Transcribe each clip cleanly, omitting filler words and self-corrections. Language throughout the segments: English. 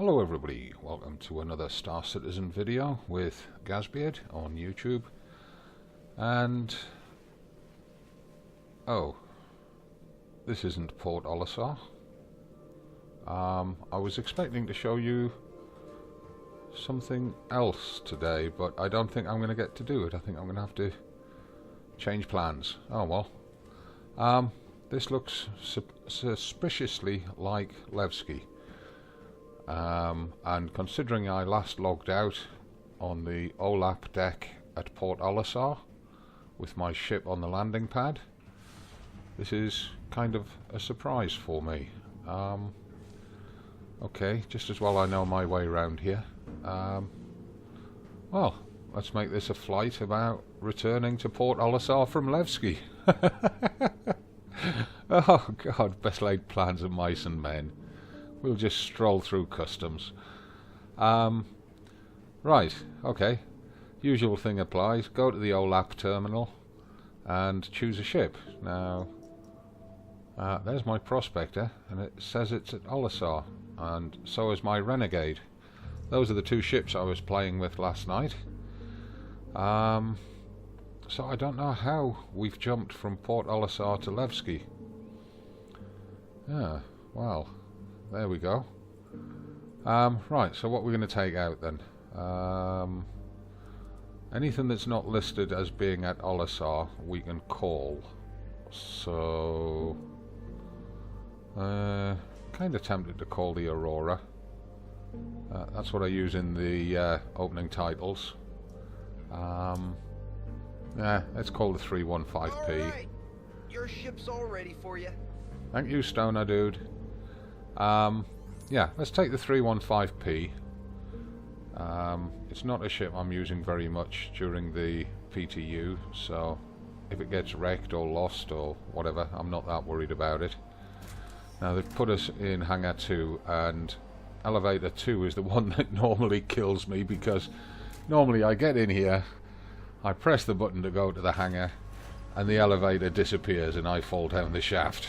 Hello everybody, welcome to another Star Citizen video with Gazbeard on YouTube. And this isn't Port Olisar. I was expecting to show you something else today, but I don't think I'm going to get to do it. I think I'm going to have to change plans. Oh well. This looks suspiciously like Levski. And considering I last logged out on the OLAP deck at Port Olisar with my ship on the landing pad, this is kind of a surprise for me. Okay, just as well I know my way around here. Well, let's make this a flight about returning to Port Olisar from Levski. Oh god, best laid plans of mice and men. We'll just stroll through customs. Right, okay. Usual thing applies. Go to the OLAP terminal and choose a ship. Now, there's my Prospector, and it says it's at Olisar, and so is my Renegade. Those are the two ships I was playing with last night. So I don't know how we've jumped from Port Olisar to Levski. Yeah, well, there we go. Right, so what we're going to take out then? Anything that's not listed as being at Olisar we can call. So kind of tempted to call the Aurora. That's what I use in the opening titles. Yeah, let's call the 315P. Alright, your ship's all ready for you. Thank you, Stoner dude. Yeah, let's take the 315P. It's not a ship I'm using very much during the PTU, so if it gets wrecked or lost or whatever, I'm not that worried about it. Now they've put us in Hangar 2, and Elevator 2 is the one that normally kills me, because normally I get in here, I press the button to go to the hangar, and the elevator disappears and I fall down the shaft.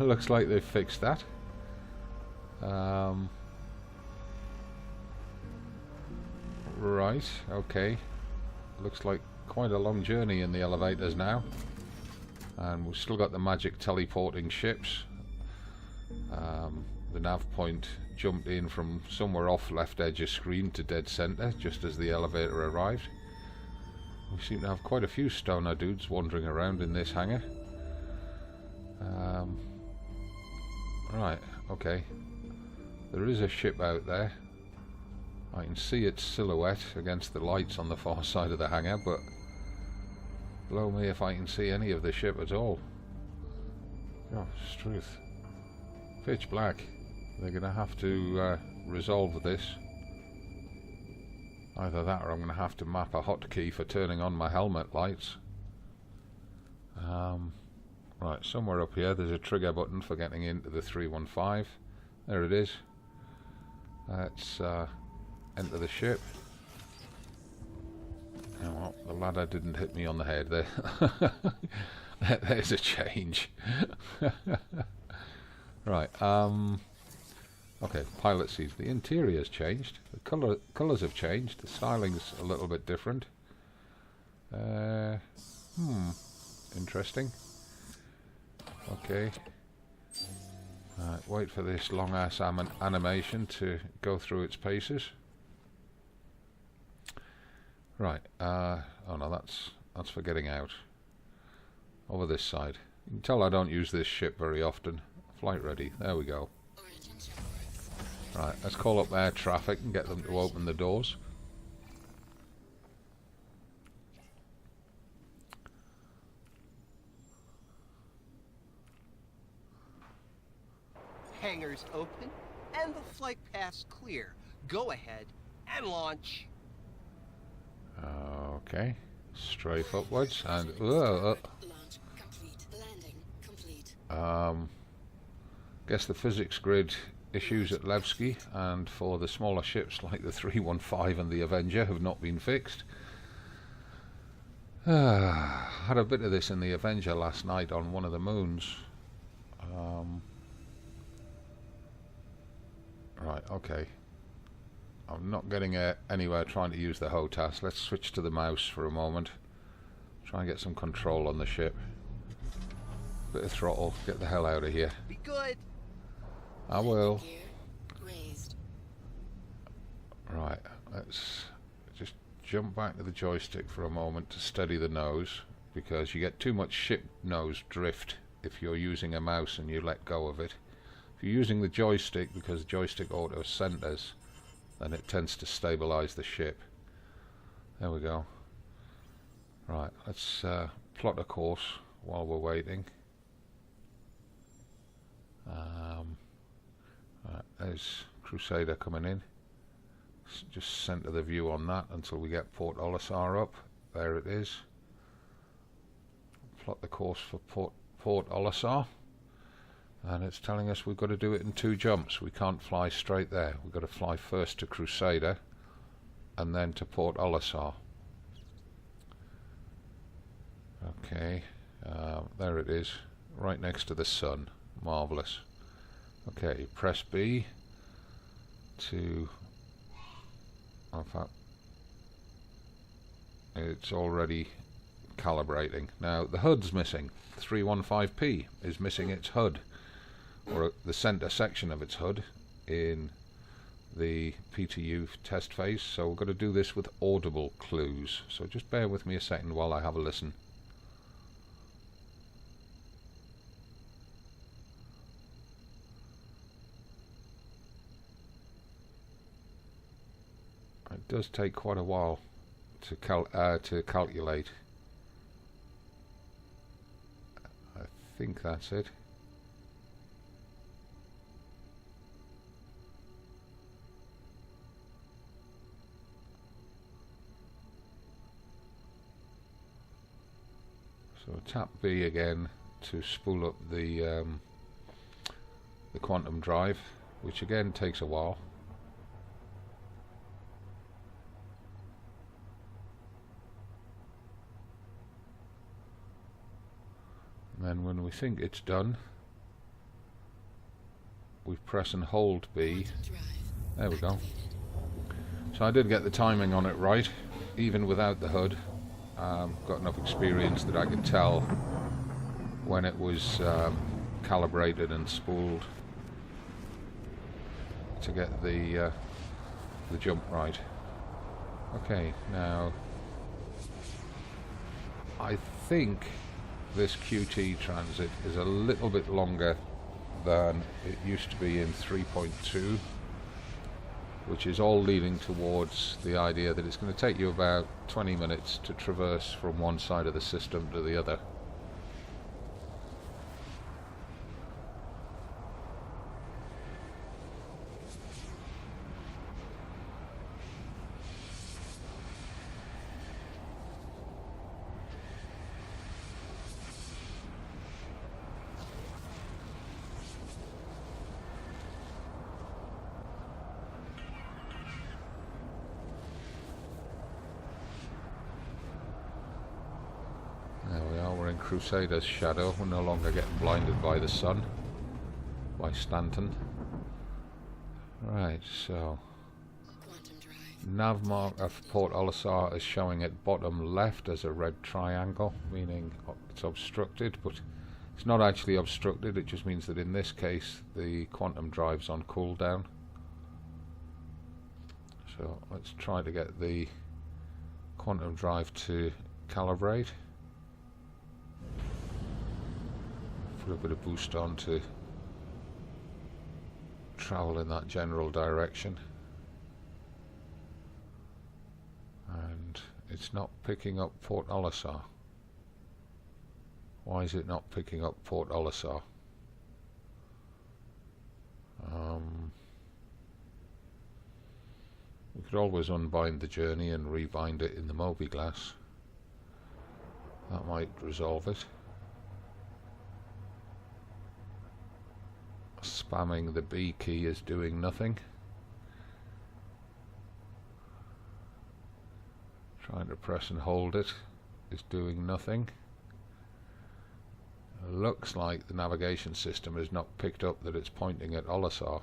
Looks like they've fixed that. Right, okay. Looks like quite a long journey in the elevators now. And we've still got the magic teleporting ships. The nav point jumped in from somewhere off left edge of screen to dead center just as the elevator arrived. We seem to have quite a few stoner dudes wandering around in this hangar. Right, okay. There is a ship out there. I can see its silhouette against the lights on the far side of the hangar, but blow me if I can see any of the ship at all. Gosh, truth. Pitch black. They're going to have to resolve this. Either that or I'm going to have to map a hotkey for turning on my helmet lights. Right, somewhere up here there's a trigger button for getting into the 315. There it is. Let's enter the ship. Oh, well, the ladder didn't hit me on the head there. There's a change. Right, okay, pilot seats. The interior's changed. The colours have changed. The styling's a little bit different. Interesting. Okay. Wait for this long ass animation to go through its paces. Right. Oh no, that's for getting out. Over this side. You can tell I don't use this ship very often. Flight ready. There we go. Right, let's call up air traffic and get them to open the doors. Hangars open and the flight path clear. Go ahead and launch. Okay. Strafe upwards and Launch complete. Landing complete. guess the physics grid issues at Levski and for the smaller ships like the 315 and the Avenger have not been fixed. Had a bit of this in the Avenger last night on one of the moons. Right, okay. I'm not getting anywhere trying to use the HOTAS. Let's switch to the mouse for a moment. Try and get some control on the ship. Bit of throttle. Get the hell out of here. Be good. I will. Gear raised. Right, let's just jump back to the joystick for a moment to steady the nose, because you get too much ship nose drift if you're using a mouse and you let go of it. If you're using the joystick, because the joystick auto centers, then it tends to stabilize the ship. There we go. Right, let's plot a course while we're waiting. Right, there's Crusader coming in. Just center the view on that until we get Port Olisar up. There it is. Plot the course for Port Olisar. And it's telling us we've got to do it in 2 jumps. We can't fly straight there. We've got to fly first to Crusader and then to Port Olisar. Okay, there it is, right next to the sun. Marvellous. Okay, press B to... in fact, it's already calibrating. Now, the HUD's missing. 315p is missing its HUD, or the center section of its HUD in the PTU test phase, so we're going to do this with audible clues. So just bear with me a second while I have a listen. It does take quite a while to calculate. I think that's it. So tap B again to spool up the quantum drive, which again takes a while. And then when we think it's done, we press and hold B. There we go. So I did get the timing on it right, even without the HUD. Got enough experience that I could tell when it was calibrated and spooled to get the jump right. Okay, now I think this QT transit is a little bit longer than it used to be in 3.2, which is all leading towards the idea that it's going to take you about 20 minutes to traverse from one side of the system to the other. Crusader's shadow. We're no longer getting blinded by the sun, by Stanton. Right, so nav mark of Port Olisar is showing at bottom left as a red triangle, meaning it's obstructed, but it's not actually obstructed. It just means that in this case the quantum drive's on cooldown. So let's try to get the quantum drive to calibrate. Put a bit of boost on to travel in that general direction, and it's not picking up Port Olisar. Why is it not picking up Port Olisar? We could always unbind the journey and rebind it in the Mobi-Glass. That might resolve it. Spamming the B key is doing nothing. Trying to press and hold it is doing nothing. It looks like the navigation system has not picked up that it's pointing at Olisar.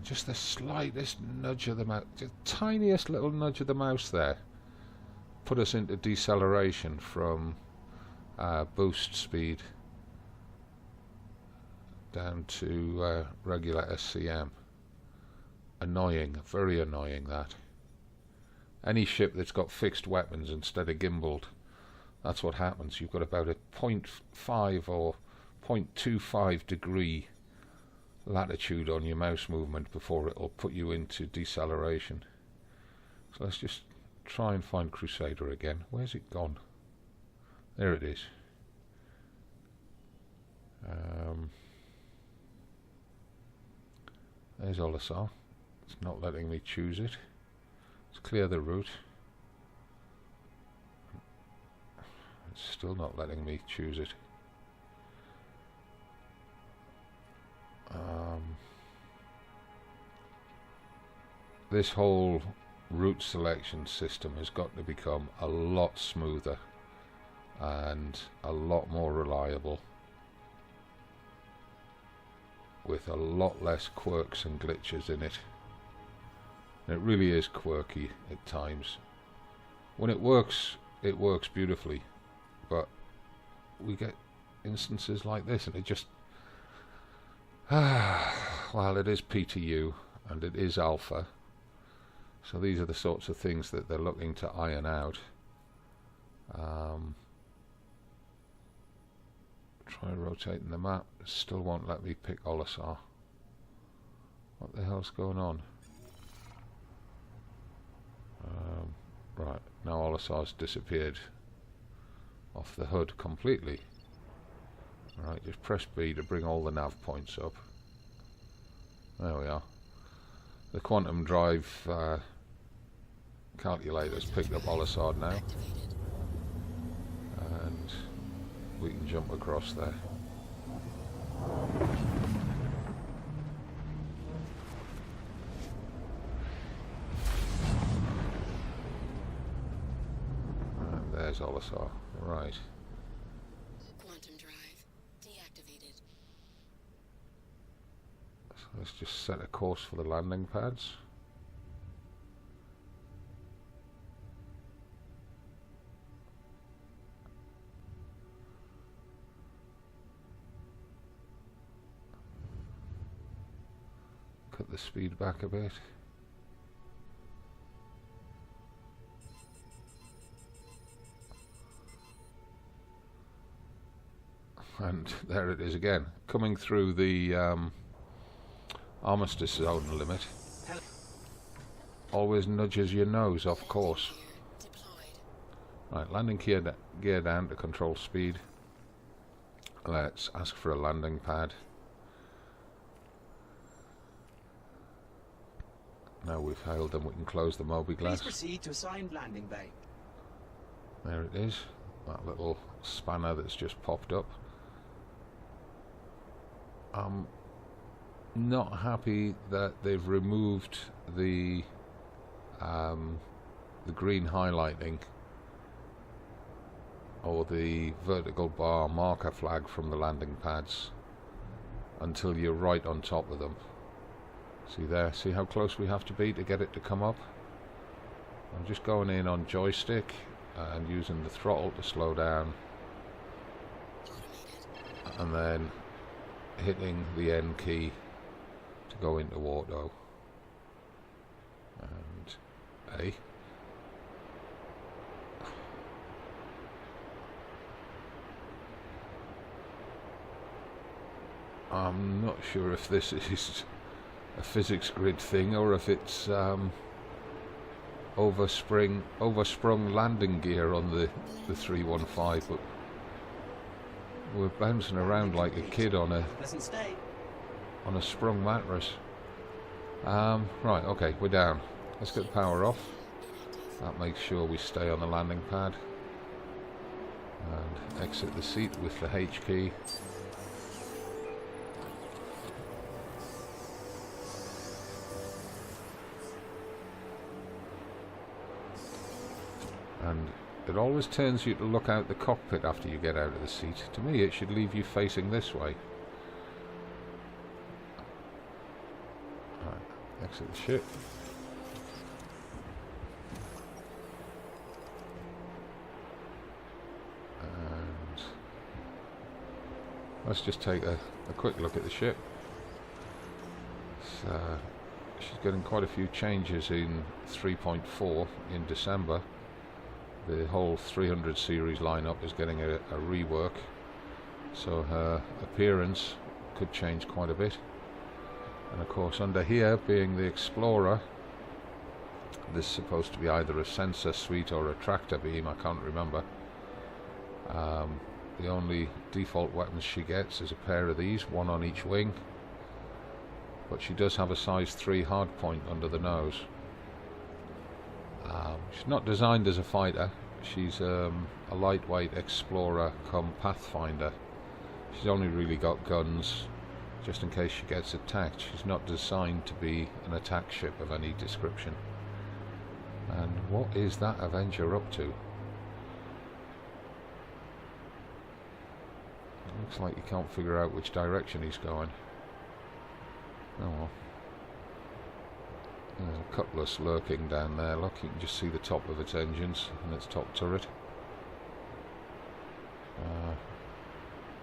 Just the slightest nudge of the mouse, the tiniest little nudge of the mouse there, put us into deceleration from boost speed down to regular SCM. Annoying, very annoying that. Any ship that's got fixed weapons instead of gimbaled, that's what happens. You've got about a 0.5 or 0.25 degree latitude on your mouse movement before it'll put you into deceleration. So let's just try and find Crusader again. Where's it gone? There it is. There's Olisar. It's not letting me choose it. Let's clear the route. It's still not letting me choose it. This whole route selection system has got to become a lot smoother and a lot more reliable, with a lot less quirks and glitches in it. And it really is quirky at times. When it works beautifully, but we get instances like this and it just well, it is PTU and it is alpha, so these are the sorts of things that they're looking to iron out. Try rotating the map, it still won't let me pick Olisar. What the hell's going on? Right, now Olisar's disappeared off the HUD completely. Right, just press B to bring all the nav points up. There we are. The quantum drive calculator's picked up Olisar now, and we can jump across there. And there's Olisar. Right. Quantum drive deactivated. So let's just set a course for the landing pads. Cut the speed back a bit. And there it is again, coming through the armistice zone limit. Always nudges your nose off course. Right, landing gear down to control speed. Let's ask for a landing pad. Now we've hailed them, we can close the Moby glass. Please proceed to assigned landing bay. There it is, that little spanner that's just popped up. I'm not happy that they've removed the green highlighting or the vertical bar marker flag from the landing pads until you're right on top of them. See there, see how close we have to be to get it to come up? I'm just going in on joystick and using the throttle to slow down, and then hitting the N key to go into auto, and A. I'm not sure if this is a physics grid thing or if it's oversprung landing gear on the 315, but we're bouncing around like a kid on a sprung mattress. Right, okay, we're down. Let's get the power off. That makes sure we stay on the landing pad. And exit the seat with the H key. And it always turns you to look out the cockpit after you get out of the seat. To me, it should leave you facing this way. Right, Exit the ship. And let's just take a quick look at the ship. So, she's getting quite a few changes in 3.4 in December. The whole 300 series lineup is getting a rework, so her appearance could change quite a bit. And of course, under here, being the Explorer, this is supposed to be either a sensor suite or a tractor beam, I can't remember. The only default weapons she gets is a pair of these, one on each wing, but she does have a size 3 hardpoint under the nose. She's not designed as a fighter. She's a lightweight explorer come pathfinder. She's only really got guns just in case she gets attacked. She's not designed to be an attack ship of any description. And what is that Avenger up to? It looks like you can't figure out which direction he's going. Oh well. There's a Cutlass lurking down there. Look, you can just see the top of its engines and its top turret.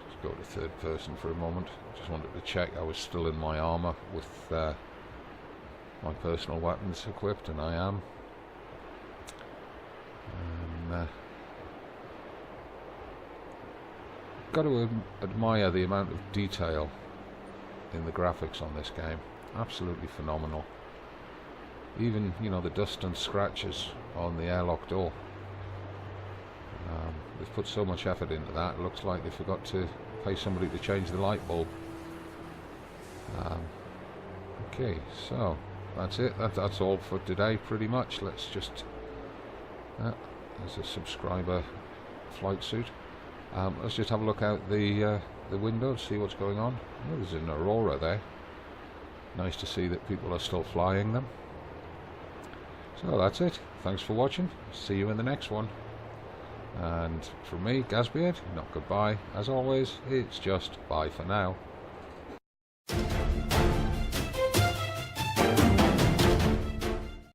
Just go to third person for a moment. Just wanted to check I was still in my armour with my personal weapons equipped, and I am. Got to admire the amount of detail in the graphics on this game. Absolutely phenomenal. Even, you know, the dust and scratches on the airlock door. They've put so much effort into that. It looks like they forgot to pay somebody to change the light bulb. Okay, so that's it. That's all for today, pretty much. Let's just... there's a subscriber flight suit. Let's just have a look out the window, see what's going on. Oh, there's an Aurora there. Nice to see that people are still flying them. So that's it. Thanks for watching. See you in the next one. And from me, Gazbeard, not goodbye. As always, it's just bye for now.